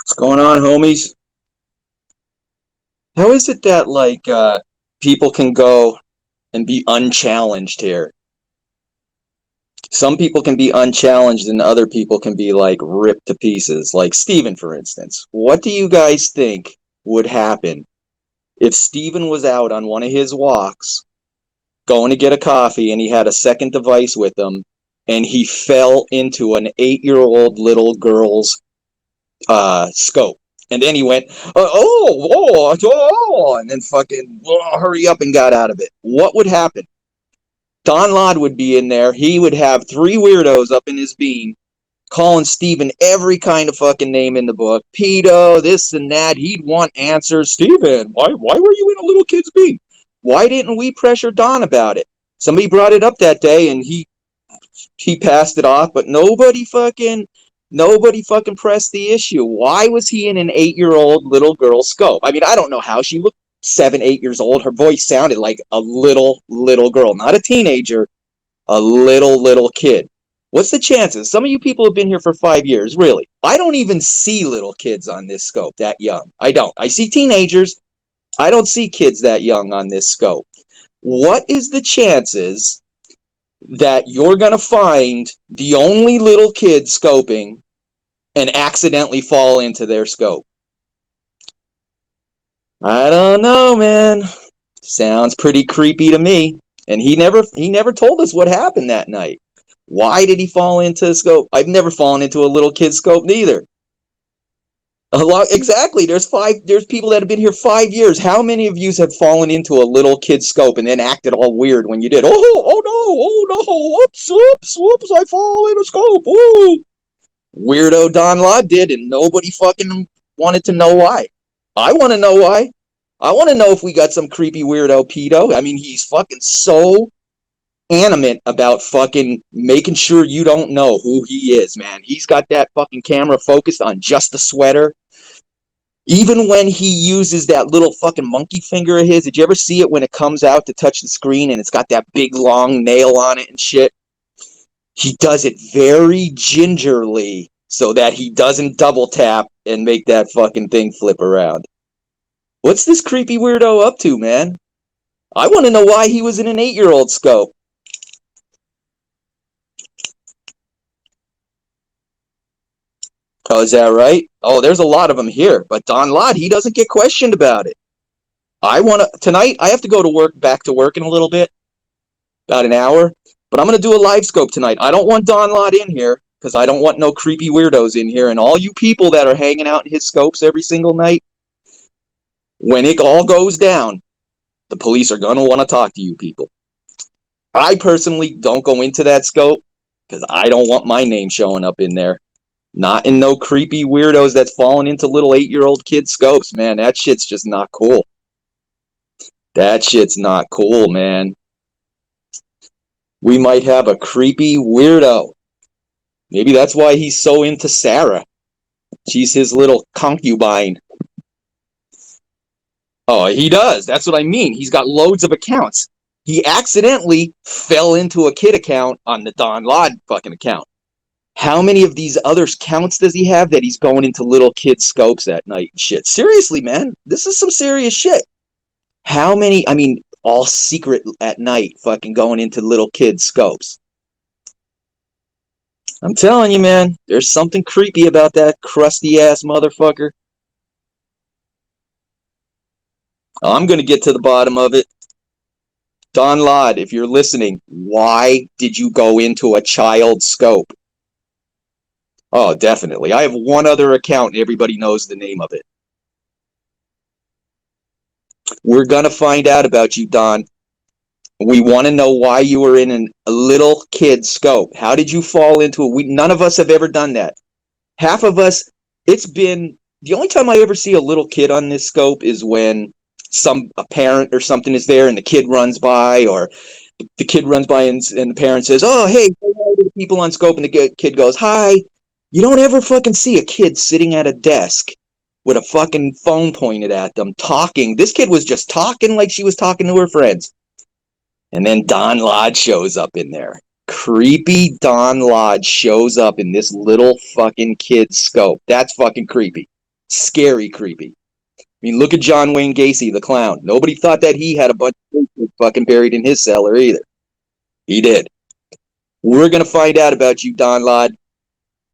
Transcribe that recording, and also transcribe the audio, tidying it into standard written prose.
What's going on, homies? How is it that people can go and be unchallenged here? Some people can be unchallenged and other people can be like ripped to pieces. Like Steven, for instance. What do you guys think would happen if Steven was out on one of his walks going to get a coffee and he had a second device with him and he fell into an 8-year-old little girl's scope? And then he went, and then fucking hurry up and got out of it. What would happen? Donlod would be in there. He would have three weirdos up in his bean calling Steven every kind of fucking name in the book. Pedo, this and that. He'd want answers. Steven, why were you in a little kid's bean? Why didn't we pressure Don about it? Somebody brought it up that day and he passed it off, but nobody fucking pressed the issue. Why was he in an 8-year-old little girl's scope? I mean, I don't know how she looked 7, 8 years old. Her voice sounded like a little girl, not a teenager, a little kid. What's the chances? Some of you people have been here for 5 years, really. I don't even see little kids on this scope that young. I don't. I see teenagers. I don't see kids that young on this scope. What is the chances that you're going to find the only little kid scoping and accidentally fall into their scope? I don't know, man. Sounds pretty creepy to me. And he never told us what happened that night. Why did he fall into a scope? I've never fallen into a little kid scope neither. Exactly. There's people that have been here 5 years. How many of you have fallen into a little kid scope and then acted all weird when you did? Oh no, whoops, I fall in a scope. Ooh. Weirdo Donlod did, and nobody fucking wanted to know why. I want to know why. I want to know if we got some creepy weirdo pedo. I mean, he's fucking so animate about fucking making sure you don't know who he is, man. He's got that fucking camera focused on just the sweater. Even when he uses that little fucking monkey finger of his, did you ever see it when it comes out to touch the screen and it's got that big long nail on it and shit? He does it very gingerly so that he doesn't double tap and make that fucking thing flip around. What's this creepy weirdo up to, man? I want to know why he was in an 8-year-old scope. Oh, is that right? Oh, there's a lot of them here. But Donlod, he doesn't get questioned about it. Tonight, I have to go to work, back to work in a little bit. About an hour. But I'm going to do a live scope tonight. I don't want Donlod in here because I don't want no creepy weirdos in here. And all you people that are hanging out in his scopes every single night, when it all goes down, the police are going to want to talk to you people. I personally don't go into that scope because I don't want my name showing up in there. Not in no creepy weirdos that's falling into little 8-year-old kid scopes, man. That shit's just not cool. That shit's not cool, man. We might have a creepy weirdo. Maybe that's why he's so into Sarah. She's his little concubine. Oh, he does. That's what I mean. He's got loads of accounts. He accidentally fell into a kid account on the Donlod fucking account. How many of these other counts does he have that he's going into little kid scopes at night and shit? Seriously, man. This is some serious shit. How many, I mean, all secret at night fucking going into little kid scopes. I'm telling you, man, there's something creepy about that crusty ass motherfucker. I'm going to get to the bottom of it. Donlod, if you're listening, why did you go into a child scope? Oh, definitely. I have one other account and everybody knows the name of it. We're going to find out about you, Don. We want to know why you were in a little kid scope. How did you fall into it? None of us have ever done that. Half of us, it's been, the only time I ever see a little kid on this scope is when a parent or something is there and the kid runs by, or the kid runs by and the parent says, oh, hey, the people on scope, and the kid goes, hi. You don't ever fucking see a kid sitting at a desk with a fucking phone pointed at them talking. This kid was just talking like she was talking to her friends. And then Donlod shows up in there. Creepy Donlod shows up in this little fucking kid scope. That's fucking creepy. Scary creepy. I mean, look at John Wayne Gacy, the clown. Nobody thought that he had a bunch of fucking buried in his cellar either. He did. We're going to find out about you, Donlod.